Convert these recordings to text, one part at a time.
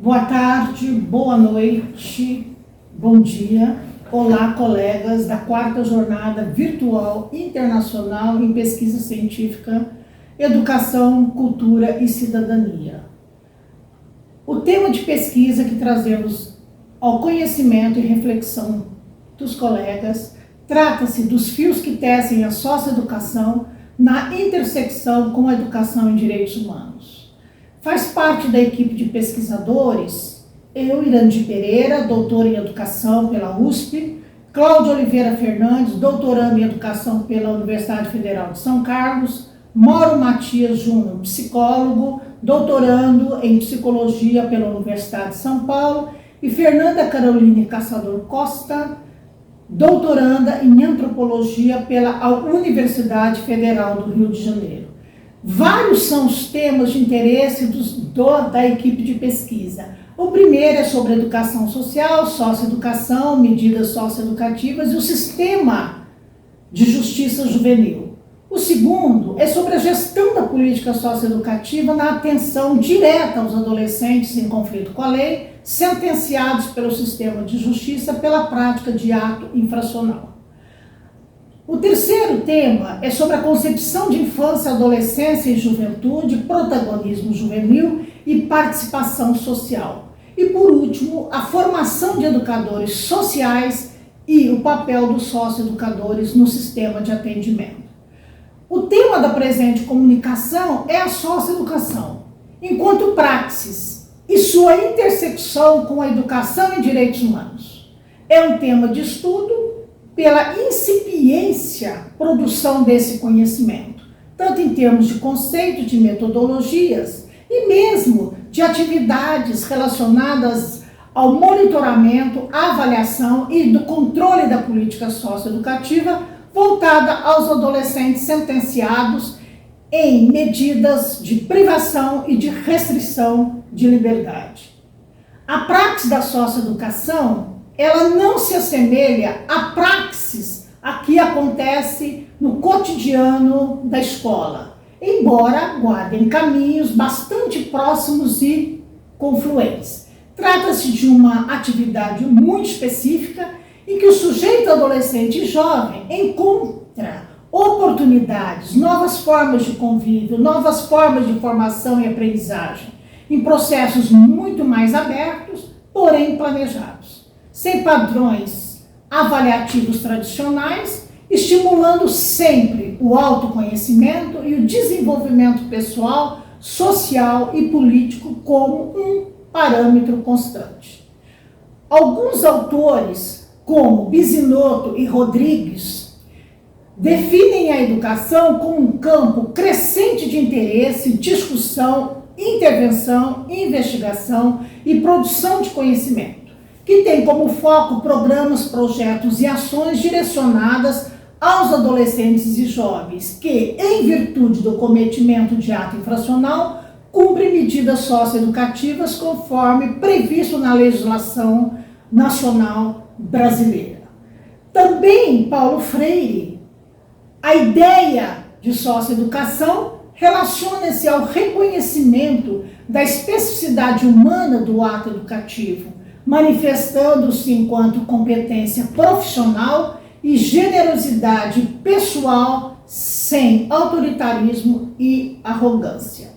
Boa tarde, boa noite, bom dia. Olá, colegas da 4ª Jornada Virtual Internacional em Pesquisa Científica, Educação, Cultura e Cidadania. O tema de pesquisa que trazemos ao conhecimento e reflexão dos colegas trata-se dos fios que tecem a socioeducação na intersecção com a educação em direitos humanos. Faz parte da equipe de pesquisadores eu, Irandi Pereira, doutora em Educação pela USP, Cláudia Oliveira Fernandes, doutorando em Educação pela Universidade Federal de São Carlos, Mauro Matias Júnior, psicólogo, doutorando em Psicologia pela Universidade de São Paulo, e Fernanda Caroline Caçador Costa, doutoranda em Antropologia pela Universidade Federal do Rio de Janeiro. Vários são os temas de interesse da equipe de pesquisa. O primeiro é sobre educação social, socioeducação, medidas socioeducativas e o sistema de justiça juvenil. O segundo é sobre a gestão da política socioeducativa na atenção direta aos adolescentes em conflito com a lei, sentenciados pelo sistema de justiça pela prática de ato infracional. O terceiro tema é sobre a concepção de infância, adolescência e juventude, protagonismo juvenil e participação social. E por último, a formação de educadores sociais e o papel dos socioeducadores no sistema de atendimento. O tema da presente comunicação é a socioeducação, enquanto praxis e sua intersecção com a educação em direitos humanos. É um tema de estudo pela incipiência produção desse conhecimento, tanto em termos de conceito, de metodologias e mesmo de atividades relacionadas ao monitoramento, avaliação e do controle da política socioeducativa voltada aos adolescentes sentenciados em medidas de privação e de restrição de liberdade. A praxis da socioeducação, ela não se assemelha à praxis a que acontece no cotidiano da escola, embora guardem caminhos bastante próximos e confluentes. Trata-se de uma atividade muito específica em que o sujeito adolescente e jovem encontra oportunidades, novas formas de convívio, novas formas de formação e aprendizagem, em processos muito mais abertos, porém planejados, sem padrões avaliativos tradicionais, estimulando sempre o autoconhecimento e o desenvolvimento pessoal, social e político como um parâmetro constante. Alguns autores, como Bizzinotto e Rodrigues, definem a educação como um campo crescente de interesse, discussão, intervenção, investigação e produção de conhecimento, que tem como foco programas, projetos e ações direcionadas aos adolescentes e jovens que, em virtude do cometimento de ato infracional, cumprem medidas socioeducativas conforme previsto na legislação nacional brasileira. Também Paulo Freire, a ideia de socioeducação relaciona-se ao reconhecimento da especificidade humana do ato educativo, manifestando-se enquanto competência profissional e generosidade pessoal sem autoritarismo e arrogância.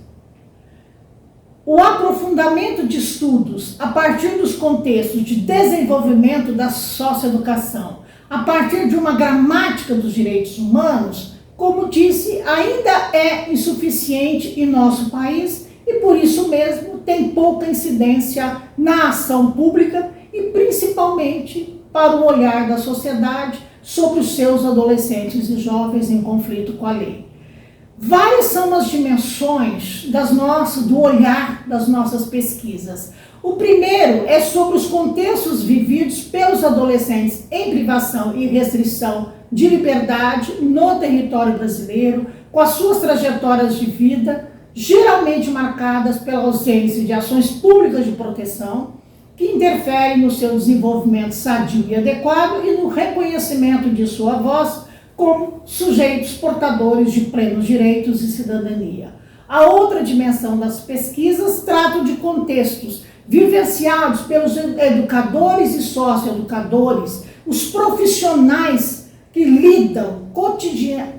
O aprofundamento de estudos a partir dos contextos de desenvolvimento da socioeducação, a partir de uma gramática dos direitos humanos, como disse, ainda é insuficiente em nosso país e por isso mesmo tem pouca incidência na ação pública e principalmente para o olhar da sociedade sobre os seus adolescentes e jovens em conflito com a lei. Várias são as dimensões do olhar das nossas pesquisas. O primeiro é sobre os contextos vividos pelos adolescentes em privação e restrição de liberdade no território brasileiro, com as suas trajetórias de vida, geralmente marcadas pela ausência de ações públicas de proteção, que interferem no seu desenvolvimento sadio e adequado e no reconhecimento de sua voz como sujeitos portadores de plenos direitos e cidadania. A outra dimensão das pesquisas trata de contextos vivenciados pelos educadores e socioeducadores, os profissionais que lidam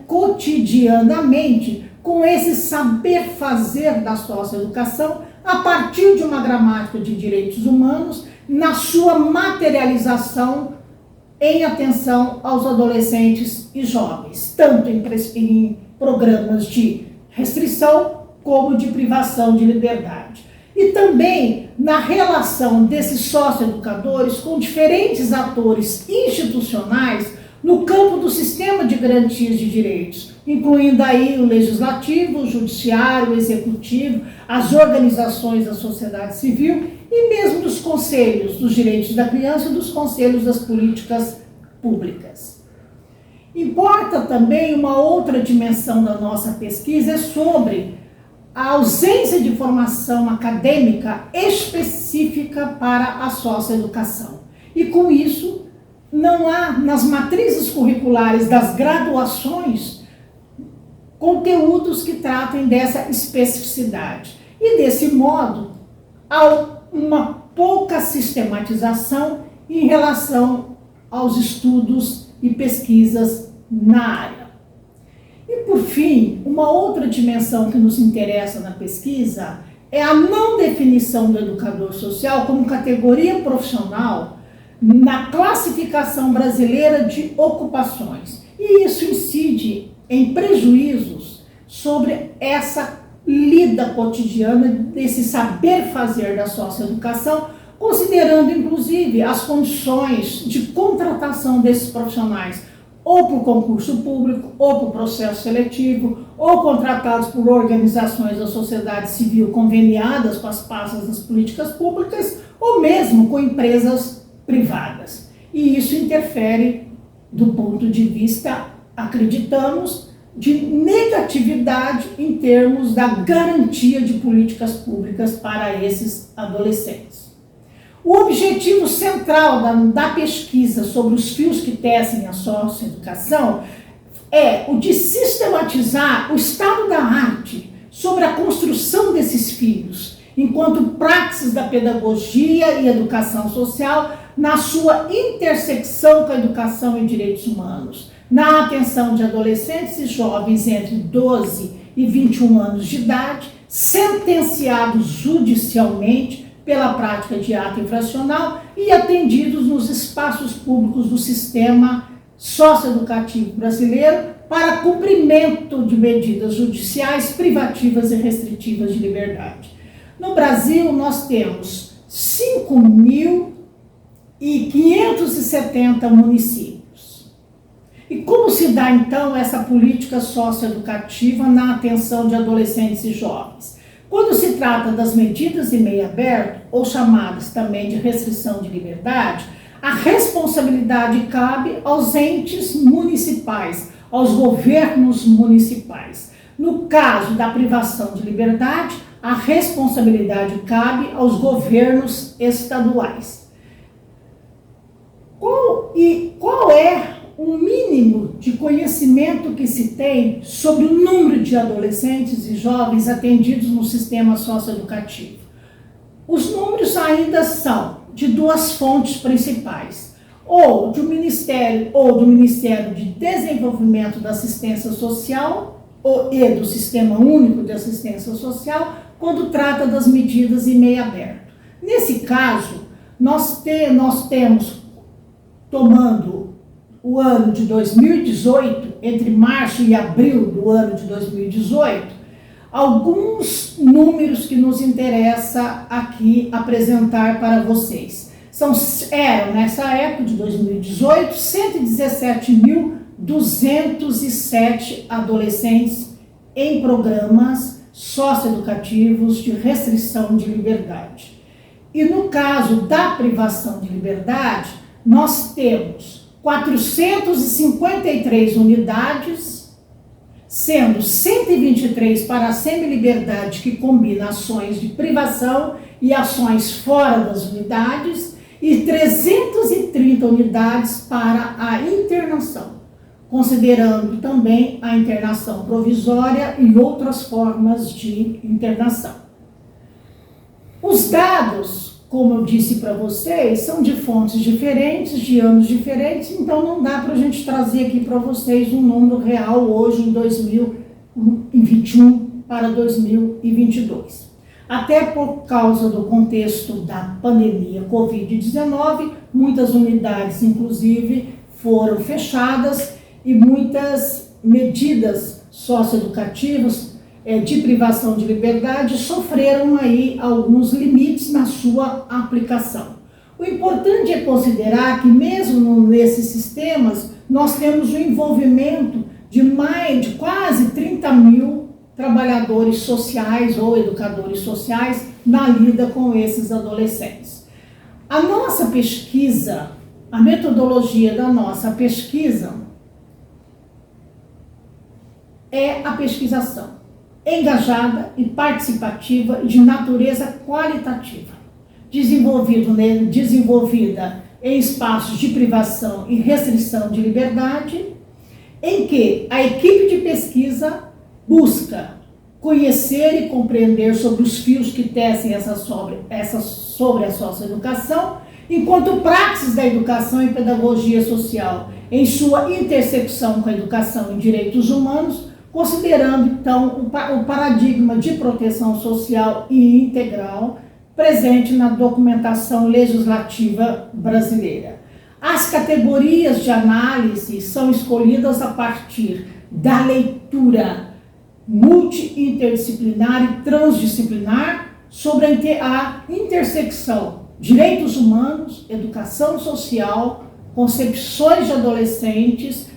cotidianamente com esse saber fazer da socioeducação a partir de uma gramática de direitos humanos na sua materialização em atenção aos adolescentes e jovens, tanto em programas de restrição como de privação de liberdade. E também na relação desses socioeducadores com diferentes atores institucionais no campo do sistema de garantias de direitos, incluindo aí o legislativo, o judiciário, o executivo, as organizações da sociedade civil e mesmo dos conselhos dos direitos da criança e dos conselhos das políticas públicas. Importa também uma outra dimensão da nossa pesquisa, é sobre a ausência de formação acadêmica específica para a socioeducação. E com isso, não há nas matrizes curriculares das graduações conteúdos que tratem dessa especificidade. E desse modo, há uma pouca sistematização em relação aos estudos e pesquisas na área. E por fim, uma outra dimensão que nos interessa na pesquisa é a não definição do educador social como categoria profissional na classificação brasileira de ocupações. E isso incide em prejuízos sobre essa lida cotidiana desse saber fazer da socioeducação, considerando inclusive as condições de contratação desses profissionais, ou por concurso público, ou por processo seletivo, ou contratados por organizações da sociedade civil conveniadas com as pastas das políticas públicas, ou mesmo com empresas privadas. E isso interfere do ponto de vista, acreditamos, de negatividade em termos da garantia de políticas públicas para esses adolescentes. O objetivo central da pesquisa sobre os fios que tecem a socioeducação é o de sistematizar o estado da arte sobre a construção desses fios, enquanto praxis da pedagogia e educação social na sua intersecção com a educação e direitos humanos, na atenção de adolescentes e jovens entre 12 e 21 anos de idade, sentenciados judicialmente pela prática de ato infracional e atendidos nos espaços públicos do sistema socioeducativo brasileiro para cumprimento de medidas judiciais privativas e restritivas de liberdade. No Brasil, nós temos 5.570 municípios. E como se dá, então, essa política socioeducativa na atenção de adolescentes e jovens? Quando se trata das medidas em meio aberto, ou chamadas também de restrição de liberdade, a responsabilidade cabe aos entes municipais, aos governos municipais. No caso da privação de liberdade, a responsabilidade cabe aos governos estaduais. Qual é o mínimo de conhecimento que se tem sobre o número de adolescentes e jovens atendidos no sistema socioeducativo? Os números ainda são de duas fontes principais, ou do Ministério de Desenvolvimento da Assistência Social e do Sistema Único de Assistência Social, quando trata das medidas em meio aberto. Nesse caso, nós temos, tomando o ano de 2018, entre março e abril do ano de 2018, alguns números que nos interessa aqui apresentar para vocês. Eram, nessa época de 2018, 117.207 adolescentes em programas socioeducativos de restrição de liberdade. E no caso da privação de liberdade, nós temos 453 unidades, sendo 123 para a semi-liberdade, que combina ações de privação e ações fora das unidades, e 330 unidades para a internação, considerando também a internação provisória e outras formas de internação. Os dados como eu disse para vocês, são de fontes diferentes, de anos diferentes, então não dá para a gente trazer aqui para vocês um número real hoje em 2021 para 2022. Até por causa do contexto da pandemia Covid-19, muitas unidades, inclusive, foram fechadas e muitas medidas socioeducativas de privação de liberdade sofreram aí alguns limites na sua aplicação. O importante é considerar que mesmo nesses sistemas nós temos o envolvimento de quase 30 mil trabalhadores sociais ou educadores sociais na lida com esses adolescentes. A nossa pesquisa, a metodologia da nossa pesquisa é a pesquisação engajada e participativa de natureza qualitativa, desenvolvida em espaços de privação e restrição de liberdade, em que a equipe de pesquisa busca conhecer e compreender sobre os fios que tecem sobre a socioeducação, enquanto praxis da educação e pedagogia social em sua intersecção com a educação e direitos humanos, considerando, então, o paradigma de proteção social e integral presente na documentação legislativa brasileira. As categorias de análise são escolhidas a partir da leitura multi-interdisciplinar e transdisciplinar sobre a intersecção direitos humanos, educação social, concepções de adolescentes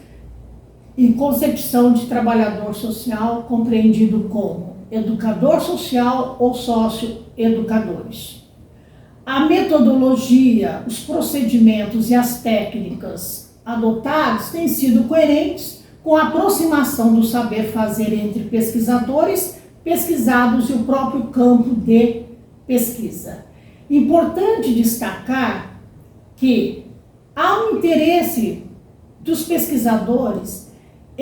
e concepção de trabalhador social, compreendido como educador social ou sócio-educadores. A metodologia, os procedimentos e as técnicas adotados têm sido coerentes com a aproximação do saber fazer entre pesquisadores, pesquisados e o próprio campo de pesquisa. Importante destacar que há um interesse dos pesquisadores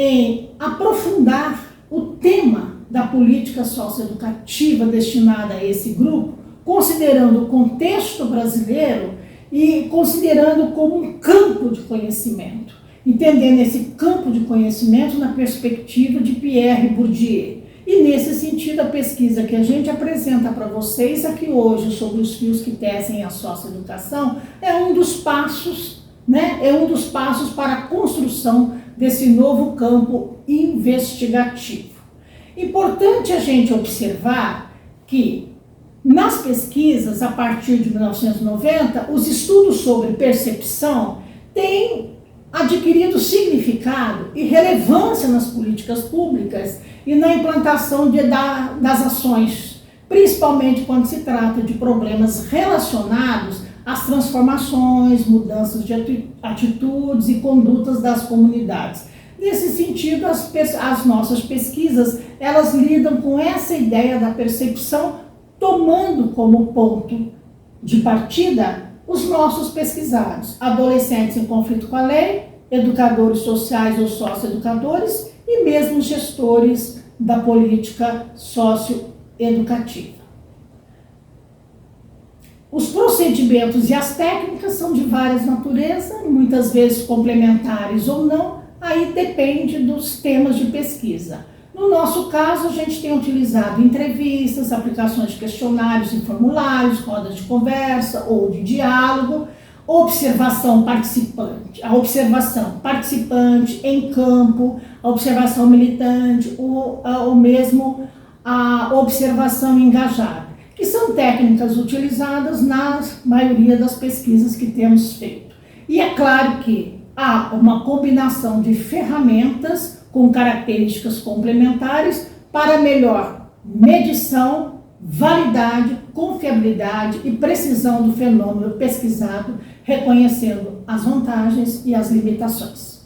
em aprofundar o tema da política socioeducativa destinada a esse grupo, considerando o contexto brasileiro e considerando como um campo de conhecimento, entendendo esse campo de conhecimento na perspectiva de Pierre Bourdieu. E nesse sentido, a pesquisa que a gente apresenta para vocês aqui hoje sobre os fios que tecem a socioeducação é um dos passos, É um dos passos para a construção desse novo campo investigativo. Importante a gente observar que nas pesquisas, a partir de 1990, os estudos sobre percepção têm adquirido significado e relevância nas políticas públicas e na implantação das ações, principalmente quando se trata de problemas relacionados às transformações, mudanças de atitudes e condutas das comunidades. Nesse sentido, as nossas pesquisas, elas lidam com essa ideia da percepção, tomando como ponto de partida os nossos pesquisados, adolescentes em conflito com a lei, educadores sociais ou socioeducadores e mesmo gestores da política socioeducativa. Os procedimentos e as técnicas são de várias naturezas, muitas vezes complementares ou não, aí depende dos temas de pesquisa. No nosso caso, a gente tem utilizado entrevistas, aplicações de questionários e formulários, rodas de conversa ou de diálogo, observação participante, a observação participante em campo, a observação militante ou mesmo a observação engajada, que são técnicas utilizadas na maioria das pesquisas que temos feito. E é claro que há uma combinação de ferramentas com características complementares para melhor medição, validade, confiabilidade e precisão do fenômeno pesquisado, reconhecendo as vantagens e as limitações.